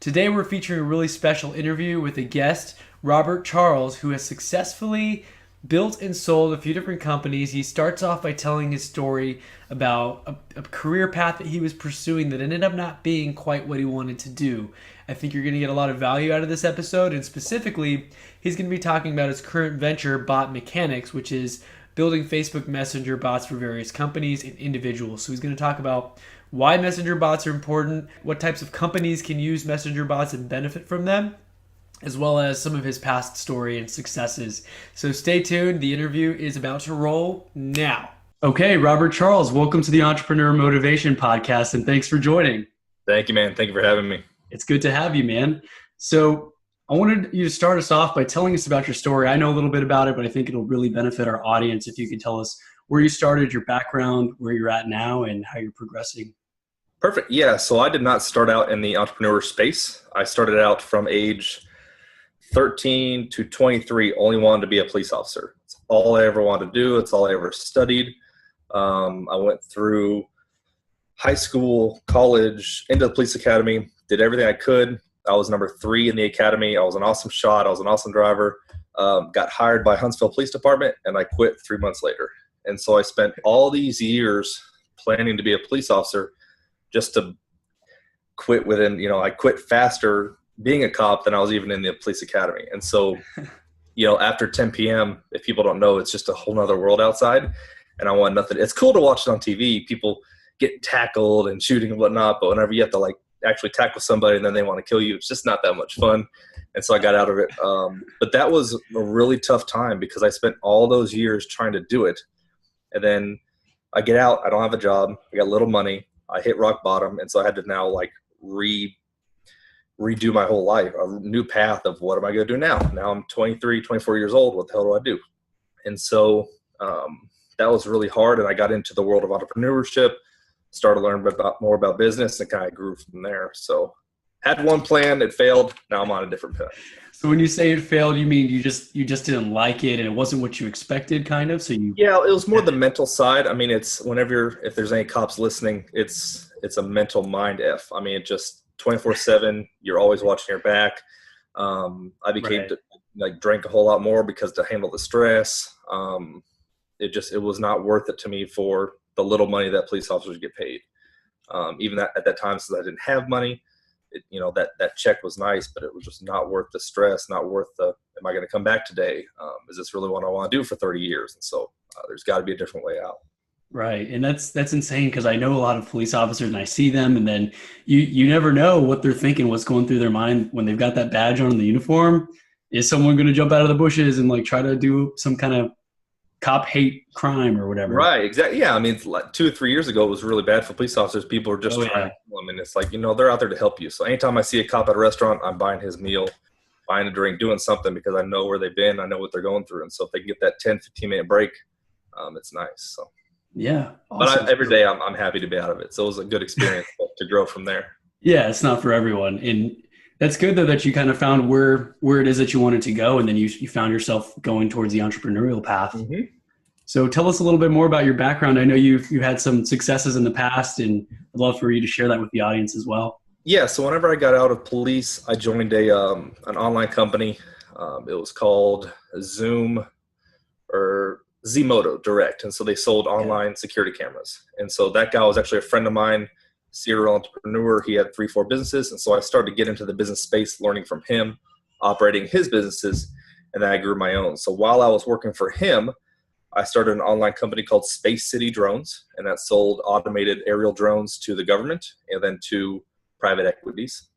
Today we're featuring a really special interview with a guest, Robert Charles, who has successfully built and sold a few different companies. He starts off by telling his story about a career path that he was pursuing that ended up not being quite what he wanted to do. I think you're going to get a lot of value out of this episode, and specifically, he's going to be talking about his current venture, BotMechanix, which is building Facebook Messenger bots for various companies and individuals. So he's going to talk about why messenger bots are important, what types of companies can use messenger bots and benefit from them, as well as some of his past story and successes. So stay tuned. The interview is about to roll now. Okay, Robert Charles, welcome to the Entrepreneur Motivation Podcast, and thanks for joining. Thank you, man. Thank you for having me. It's good to have you, man. So I wanted you to start us off by telling us about your story. I know a little bit about it, but I think it'll really benefit our audience if you could tell us where you started, your background, where you're at now, and how you're progressing. Perfect. Yeah. So I did not start out in the entrepreneur space. I started out from age 13 to 23, only wanted to be a police officer. It's all I ever wanted to do. It's all I ever studied. I went through high school, college, into the police academy, did everything I could. I was number 3 in the academy. I was an awesome shot. I was an awesome driver. Got hired by Huntsville Police Department, and I quit 3 months later. And so I spent all these years planning to be a police officer just to quit within, I quit faster being a cop than I was even in the police academy. And so, after 10 p.m., if people don't know, it's just a whole nother world outside. And I want nothing. It's cool to watch it on TV. People get tackled and shooting and whatnot. But whenever you have to actually tackle somebody and then they want to kill you, it's just not that much fun. And so I got out of it. But that was a really tough time because I spent all those years trying to do it. And then I get out, I don't have a job, I got little money, I hit rock bottom. And so I had to now redo my whole life, a new path of what am I going to do now? Now I'm 23, 24 years old. What the hell do I do? And so that was really hard. And I got into the world of entrepreneurship, started learning more about business, and kind of grew from there. So had one plan, it failed. Now I'm on a different path. So when you say it failed, you mean you just didn't like it and it wasn't what you expected, kind of? Yeah, it was more the mental side. I mean, it's if there's any cops listening, it's a mental mind F. I mean, it just 24/7, you're always watching your back. I became drank a whole lot more because to handle the stress. It was not worth it to me for the little money that police officers get paid. Even at that time, since I didn't have money, that check was nice, but it was just not worth the stress, not worth am I going to come back today? Is this really what I want to do for 30 years? And so there's got to be a different way out. Right. And that's insane because I know a lot of police officers and I see them, and then you never know what they're thinking, what's going through their mind when they've got that badge on in the uniform. Is someone going to jump out of the bushes and try to do some kind of cop hate crime or whatever? Right. Exactly. Yeah. I mean, 2 or 3 years ago, it was really bad for police officers. People were just trying to kill them. And it's they're out there to help you. So anytime I see a cop at a restaurant, I'm buying his meal, buying a drink, doing something because I know where they've been. I know what they're going through. And so if they can get that 10, 15-minute break, it's nice. So yeah. Awesome. But every day I'm happy to be out of it. So it was a good experience to grow from there. Yeah. It's not for everyone. And that's good though, that you kind of found where it is that you wanted to go. And then you found yourself going towards the entrepreneurial path. Mm-hmm. So tell us a little bit more about your background. I know you've had some successes in the past, and I'd love for you to share that with the audience as well. Yeah. So whenever I got out of police, I joined an online company. It was called Zoom or Zmoto Direct. And so they sold online security cameras. And so that guy was actually a friend of mine, serial entrepreneur. He had 3-4 businesses. And so I started to get into the business space, learning from him, operating his businesses. And then I grew my own. So while I was working for him, I started an online company called Space City Drones, and that sold automated aerial drones to the government and then to private equities.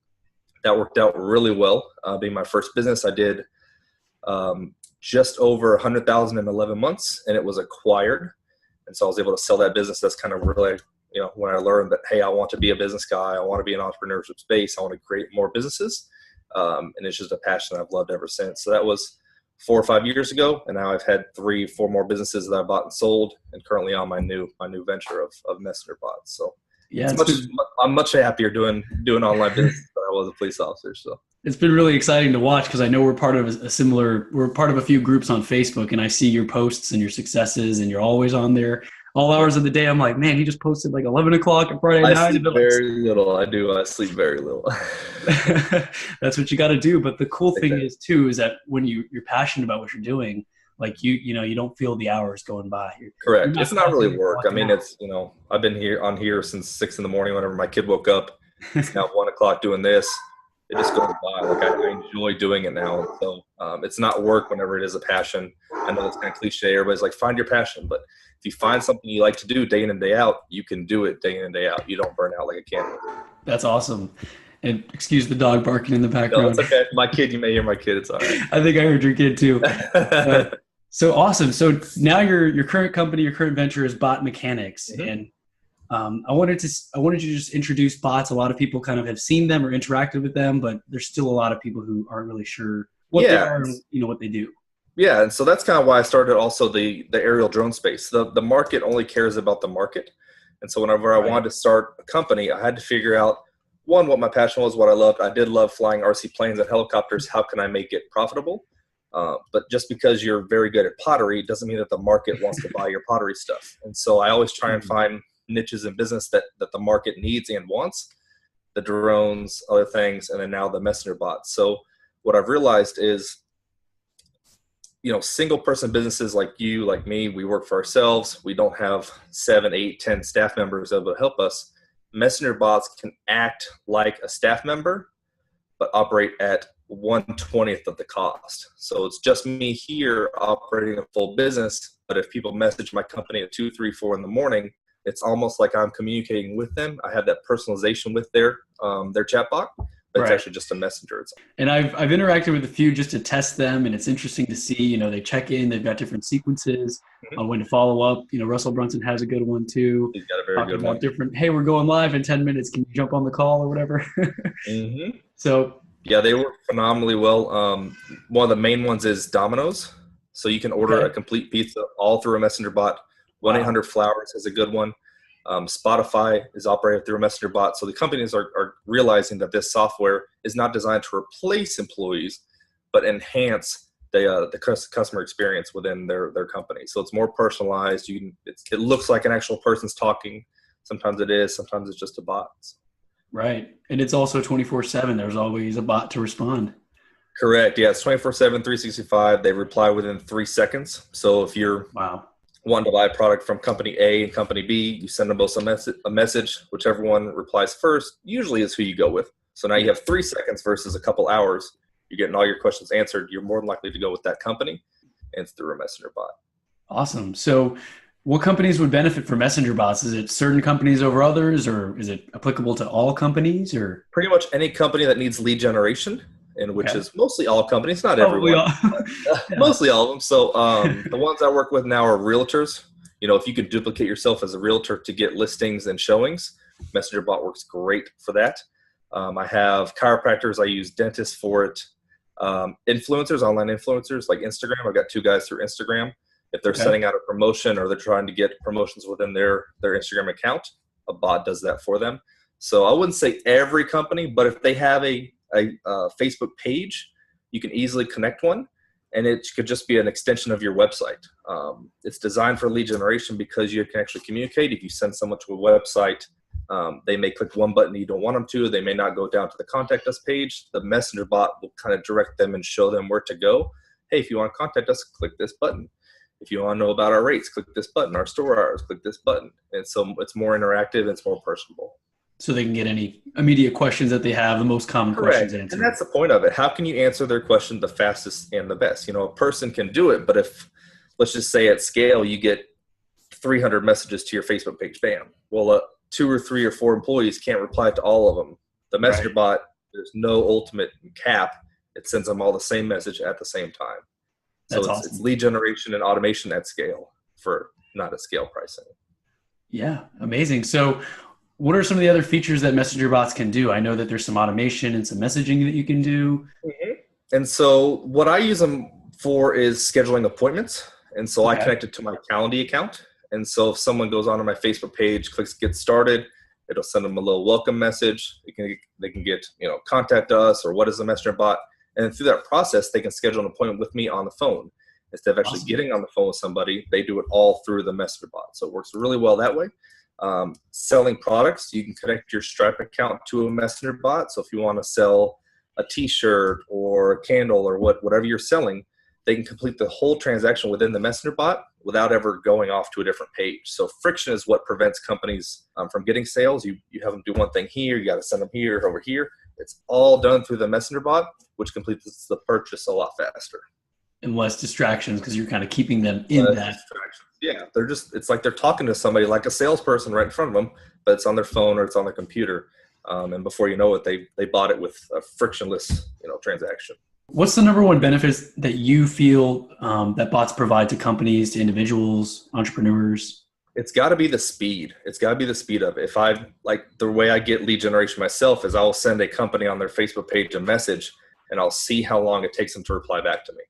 That worked out really well. Being my first business, I did just over 100,000 in 11 months, and it was acquired. And so I was able to sell that business. That's kind of really, when I learned that, hey, I want to be a business guy. I want to be in entrepreneurship space. I want to create more businesses. And it's just a passion I've loved ever since. So that was 4 or 5 years ago, and now I've had 3-4 more businesses that I bought and sold, and currently on my new venture of messenger bots. So yeah, I'm much happier doing online business than I was a police officer. So it's been really exciting to watch because I know we're part of we're part of a few groups on Facebook, and I see your posts and your successes, and you're always on there. all hours of the day. I'm like, man, he just posted like 11 o'clock on Friday I night. sleep very little. I do. I sleep very little. That's what you got to do. But the cool thing Exactly. is too, is that when you're passionate about what you're doing, like you don't feel the hours going by. You're Correct. not It's not clocking really in, work. I clocking mean, out. it's, I've been here since 6 in the morning whenever my kid woke up. It's now 1 o'clock doing this. It just goes by. Like I enjoy doing it now. So it's not work whenever it is a passion. I know it's kind of cliche. Everybody's like, find your passion. But if you find something you like to do day in and day out, you can do it day in and day out. You don't burn out like a candle. That's awesome. And excuse the dog barking in the No, it's background. okay. My kid, you may hear my kid. It's all I think I heard your kid too. right. But so awesome. So now your current company, your current venture is BotMechanix, Mhm. and I wanted you to just introduce bots. A lot of people kind of have seen them or interacted with them, but there's still a lot of people who aren't really sure what they Yeah. are and what they do. Yeah, and so that's kind of why I started also the aerial drone space. The market only cares about the market. And so whenever I Right. wanted to start a company, I had to figure out one, what my passion was, what I loved. I did love flying RC planes and helicopters. How can I make it profitable? But just because you're very good at pottery doesn't mean that the market wants to buy your pottery stuff. And so I always try and Mhm. find niches in business that the market needs and wants, the drones, other things, and then now the messenger bots. So what I've realized is, single person businesses like you, like me, we work for ourselves. We don't have 7, 8, 10 staff members that will help us. Messenger bots can act like a staff member, but operate at 1/20th of the cost. So it's just me here operating a full business. But if people message my company at 2, 3, 4 in the morning, it's almost like I'm communicating with them. I have that personalization with their chatbot, but it's Right. actually just a messenger. And I've interacted with a few just to test them, and it's interesting to see. They check in. They've got different sequences on when to follow up. Russell Brunson has a good one too. He's got a very Talking good about one. different. Hey, we're going live in 10 minutes. Can you jump on the call or whatever? Mm-hmm. So Yeah, they work phenomenally well. One of the main ones is Domino's. So you can order okay, a complete pizza all through a messenger bot. wow, 1-800-Flowers is a good one. Spotify is operated through a messenger bot. So the companies are realizing that this software is not designed to replace employees, but enhance the customer experience within their company. So it's more personalized. It looks like an actual person's talking. Sometimes it is. Sometimes it's just a bot. right. And it's also 24/7. There's always a bot to respond. Correct. Yeah, it's 24/7, 365. They reply within 3 seconds. So if you're Wow. wanting to buy a product from company A and company B, you send them both a message. Whichever one replies first usually is who you go with. So now you have 3 seconds versus a couple hours. You're getting all your questions answered. You're more than likely to go with that company, and it's through a messenger bot. Awesome. So, what companies would benefit from messenger bots? Is it certain companies over others, or is it applicable to all companies? Or Pretty much any company that needs lead generation, and which okay, is mostly all companies, not probably everyone. all. Yeah. Mostly all of them. So the ones I work with now are realtors. If you could duplicate yourself as a realtor to get listings and showings, Messenger Bot works great for that. I have chiropractors. I use dentists for it. Influencers, online influencers like Instagram. I've got 2 guys through Instagram. If they're Okay. sending out a promotion or they're trying to get promotions within their Instagram account, a bot does that for them. So I wouldn't say every company, but if they have a Facebook page, you can easily connect one, and it could just be an extension of your website. It's designed for lead generation because you can actually communicate. If you send someone to a website, they may click one button you don't want them to. They may not go down to the contact us page. The messenger bot will kind of direct them and show them where to go. Hey, if you want to contact us, click this button. If you want to know about our rates, click this button. Our store hours, click this button. And so it's more interactive and it's more personable. So they can get any immediate questions that they have, the most common questions Correct. And answered. that's the point of it. How can you answer their question the fastest and the best? A person can do it, but if, let's just say at scale, you get 300 messages to your Facebook page, bam. Well, 2 or 3 or 4 employees can't reply to all of them. The messenger Right. bot, there's no ultimate cap. It sends them all the same message at the same time. So That's it's awesome. lead generation and automation at scale for not at scale pricing. Yeah, amazing. So, what are some of the other features that messenger bots can do? I know that there's some automation and some messaging that you can do. Mhm. And so what I use them for is scheduling appointments. And so I Okay. connect it to my Calendly account. And so if someone goes onto my Facebook page, clicks get started, it'll send them a little welcome message. They can get, contact us or what is the messenger bot. And through that process, they can schedule an appointment with me on the phone. Instead of actually Awesome. getting on the phone with somebody, they do it all through the messenger bot. So it works really well that way. Selling products, you can connect your Stripe account to a messenger bot. So if you want to sell a t-shirt or a candle or whatever you're selling, they can complete the whole transaction within the messenger bot without ever going off to a different page. So friction is what prevents companies from getting sales. You have them do one thing here, you got to send them here, over here. It's all done through the messenger bot, which completes the purchase a lot faster. And less distractions because you're kind of keeping them in that. Yeah, it's like they're talking to somebody like a salesperson right in front of them, but it's on their phone or it's on their computer. And before you know it, they bought it with a frictionless, transaction. What's the number one benefits that you feel that bots provide to companies, to individuals, entrepreneurs? It's got to be the speed. It's got to be the speed of it. If I like the way I get lead generation myself is I will send a company on their Facebook page a message and I'll see how long it takes them to reply back to me.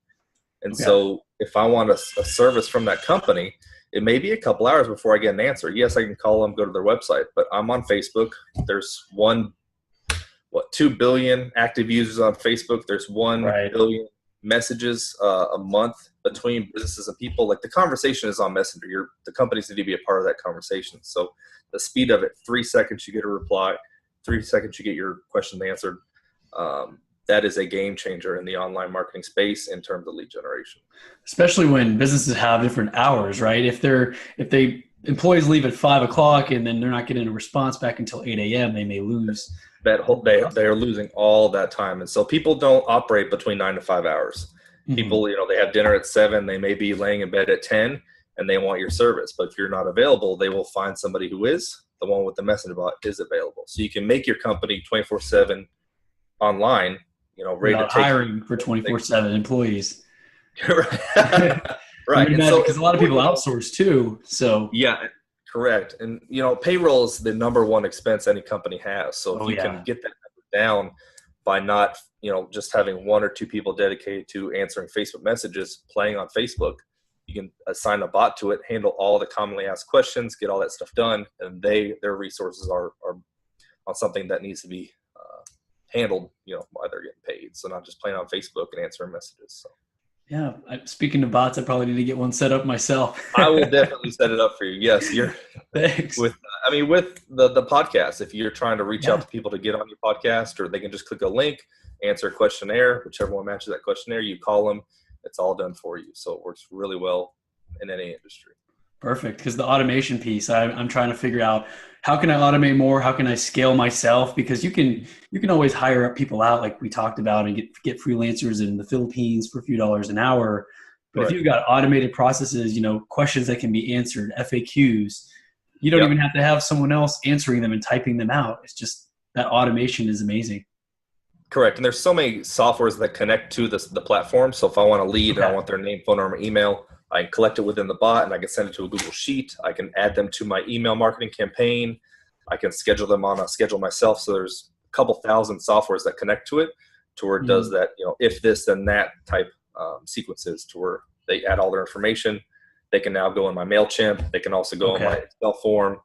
And so if I want a service from that company, it may be a couple hours before I get an answer. Yes, I can call them, go to their website, but I'm on Facebook. There's 2 billion active users on Facebook. There's 1 billion messages a month between businesses and people. Like the conversation is on Messenger. The companies need to be a part of that conversation. So the speed of it, 3 seconds you get a reply, 3 seconds you get your question answered. That is a game changer in the online marketing space in terms of lead generation. Especially when businesses have different hours, right? If employees leave at 5 o'clock and then they're not getting a response back until 8 a.m., they may lose. They are losing all that time. And so people don't operate between 9 to 5 hours. Mm-hmm. People, they have dinner at 7, they may be laying in bed at 10 and they want your service. But if you're not available, they will find somebody who is. The one with the messenger bot is available. So you can make your company 24/7 online, ready to take hiring for 24/7 employees. Right. Right. Because a lot of people outsource too. So yeah, correct. And payroll is the number one expense any company has. So if you can get that number down by not, just having 1 or 2 people dedicated to answering Facebook messages, playing on Facebook, you can assign a bot to it, handle all the commonly asked questions, get all that stuff done, and their resources are on something that needs to be handled, while they're getting paid. So not just playing on Facebook and answering messages. So. Yeah. Speaking of bots, I probably need to get one set up myself. I will definitely set it up for you. Yes. Thanks. With the podcast, if you're trying to reach out to people to get on your podcast, or they can just click a link, answer a questionnaire, whichever one matches that questionnaire, you call them, it's all done for you. So it works really well in any industry. Perfect. Because the automation piece, I'm trying to figure out how can I automate more? How can I scale myself? Because you can always hire up people out like we talked about and get freelancers in the Philippines for a few dollars an hour. But if you've got automated processes, questions that can be answered, FAQs, you don't even have to have someone else answering them and typing them out. It's just that automation is amazing. Correct. And there's so many softwares that connect to the platform. So if I want a lead and I want their name, phone number, email, I can collect it within the bot and I can send it to a Google Sheet. I can add them to my email marketing campaign. I can schedule them on a schedule myself. So there's a couple thousand softwares that connect to it to where it does that, if this, then that type sequences to where they add all their information. They can now go in my MailChimp. They can also go in my Excel form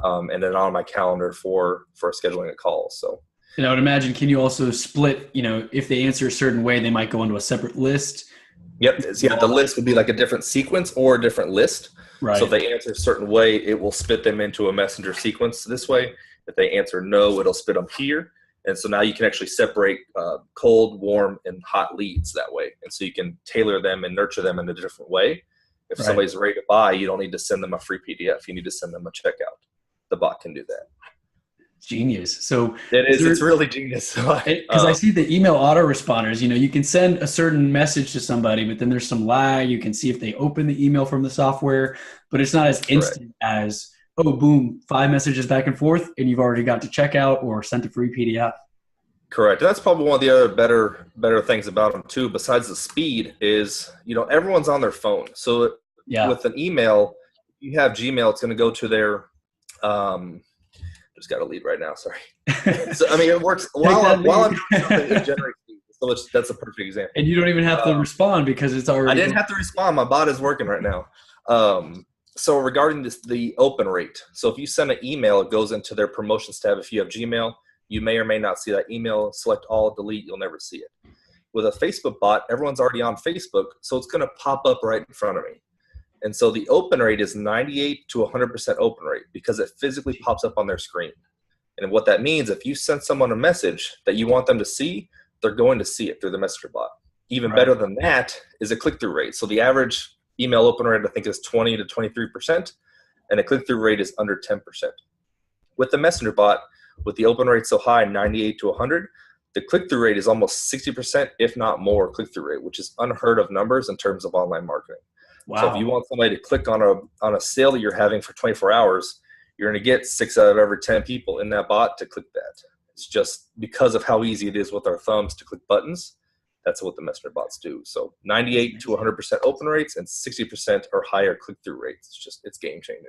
and then on my calendar for scheduling a call. So. And I would imagine, can you also split, if they answer a certain way, they might go into a separate list? Yep. Yeah, the list would be like a different sequence or a different list. Right. So if they answer a certain way, it will spit them into a messenger sequence this way. If they answer no, it'll spit them here. And so now you can actually separate cold, warm, and hot leads that way. And so you can tailor them and nurture them in a different way. If somebody's ready to buy, you don't need to send them a free PDF. You need to send them a checkout. The bot can do that. Genius. So it's really genius. Because I see the email autoresponders, you can send a certain message to somebody, but then there's some lag. You can see if they open the email from the software, but it's not as instant as, oh, boom, 5 messages back and forth, and you've already got to checkout or sent a free PDF. Correct. That's probably one of the other better things about them too, besides the speed is, everyone's on their phone. So with an email, you have Gmail, it's going to go to their, just got a lead right now. Sorry. So, it works while I'm it generates leads. So that's a perfect example. And you don't even have to respond because it's already. I didn't have to respond. My bot is working right now. So regarding the open rate. So if you send an email, it goes into their promotions tab. If you have Gmail, you may or may not see that email. Select all, delete. You'll never see it. with a Facebook bot, everyone's already on Facebook, so it's going to pop up right in front of me. And so the open rate is 98 to 100% open rate because it physically pops up on their screen. And what that means, if you send someone a message that you want them to see, they're going to see it through the messenger bot. Even better than that is a click-through rate. So the average email open rate, I think, is 20 to 23%, and a click-through rate is under 10%. With the messenger bot, with the open rate so high, 98 to 100, the click-through rate is almost 60%, if not more, click-through rate, which is unheard of numbers in terms of online marketing. Wow. So if you want somebody to click on a sale that you're having for 24 hours, you're going to get 6 out of every 10 people in that bot to click that. It's just because of how easy it is with our thumbs to click buttons. That's what the messenger bots do. So 98 to 100% open rates and 60% or higher click-through rates. It's game changing.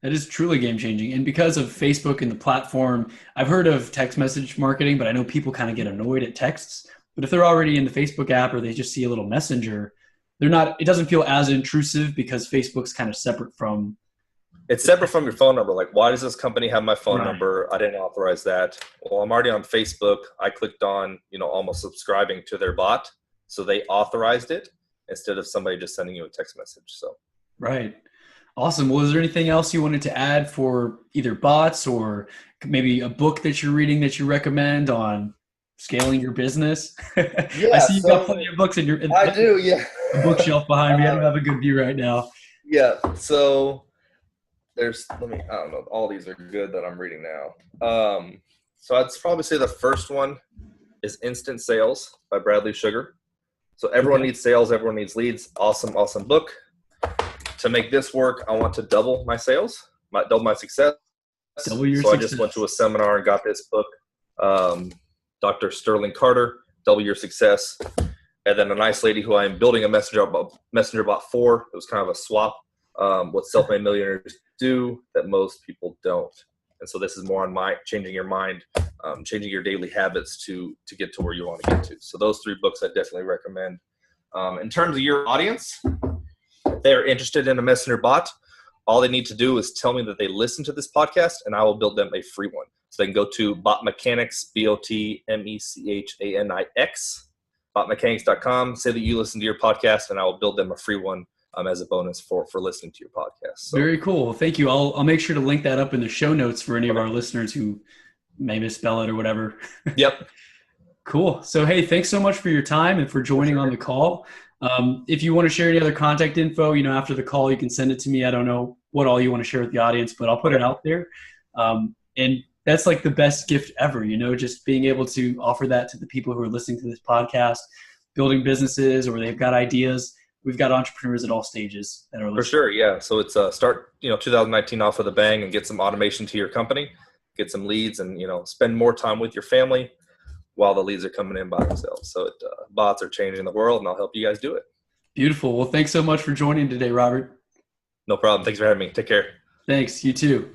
That is truly game changing. And because of Facebook and the platform, I've heard of text message marketing, but I know people kind of get annoyed at texts. But if they're already in the Facebook app or they just see a little messenger, it doesn't feel as intrusive because Facebook's kind of separate from. It's separate from your phone number. Like, why does this company have my phone number? I didn't authorize that. Well, I'm already on Facebook. I clicked on, almost subscribing to their bot. So they authorized it instead of somebody just sending you a text message. So. Right. Awesome. Well, is there anything else you wanted to add for either bots or maybe a book that you're reading that you recommend on scaling your business? Yeah, I see you've got plenty of books I do, yeah. The bookshelf behind me. I don't have a good view right now. Yeah. So I don't know. All these are good that I'm reading now. So I'd probably say the first one is Instant Sales by Bradley Sugar. So everyone needs sales. Everyone needs leads. Awesome, awesome book. To make this work, I want to double my sales, double my success. Double your success. I just went to a seminar and got this book, Dr. Sterling Carter, Double Your Success. And then a nice lady who I am building a messenger bot for. It was kind of a swap. What self-made millionaires do that most people don't. And so this is more on changing your mind, changing your daily habits to get to where you want to get to. So those 3 books I definitely recommend. In terms of your audience, if they're interested in a messenger bot, all they need to do is tell me that they listen to this podcast, and I will build them a free one. So they can go to BotMechanix, BotMechanix, BotMechanix.com, say that you listen to your podcast, and I will build them a free one as a bonus for listening to your podcast. So. Very cool. Thank you. I'll make sure to link that up in the show notes for any of our listeners who may misspell it or whatever. Yep. Cool. So, hey, thanks so much for your time and for joining on the call. If you want to share any other contact info, after the call, you can send it to me. I don't know what all you want to share with the audience, but I'll put it out there. And that's like the best gift ever, just being able to offer that to the people who are listening to this podcast, building businesses, or they've got ideas. We've got entrepreneurs at all stages that are listening. For sure. Yeah. So it's start, 2019 off with a bang and get some automation to your company, get some leads, and, spend more time with your family while the leads are coming in by themselves. So bots are changing the world, and I'll help you guys do it. Beautiful. Well, thanks so much for joining today, Robert. No problem. Thanks for having me. Take care. Thanks. You too.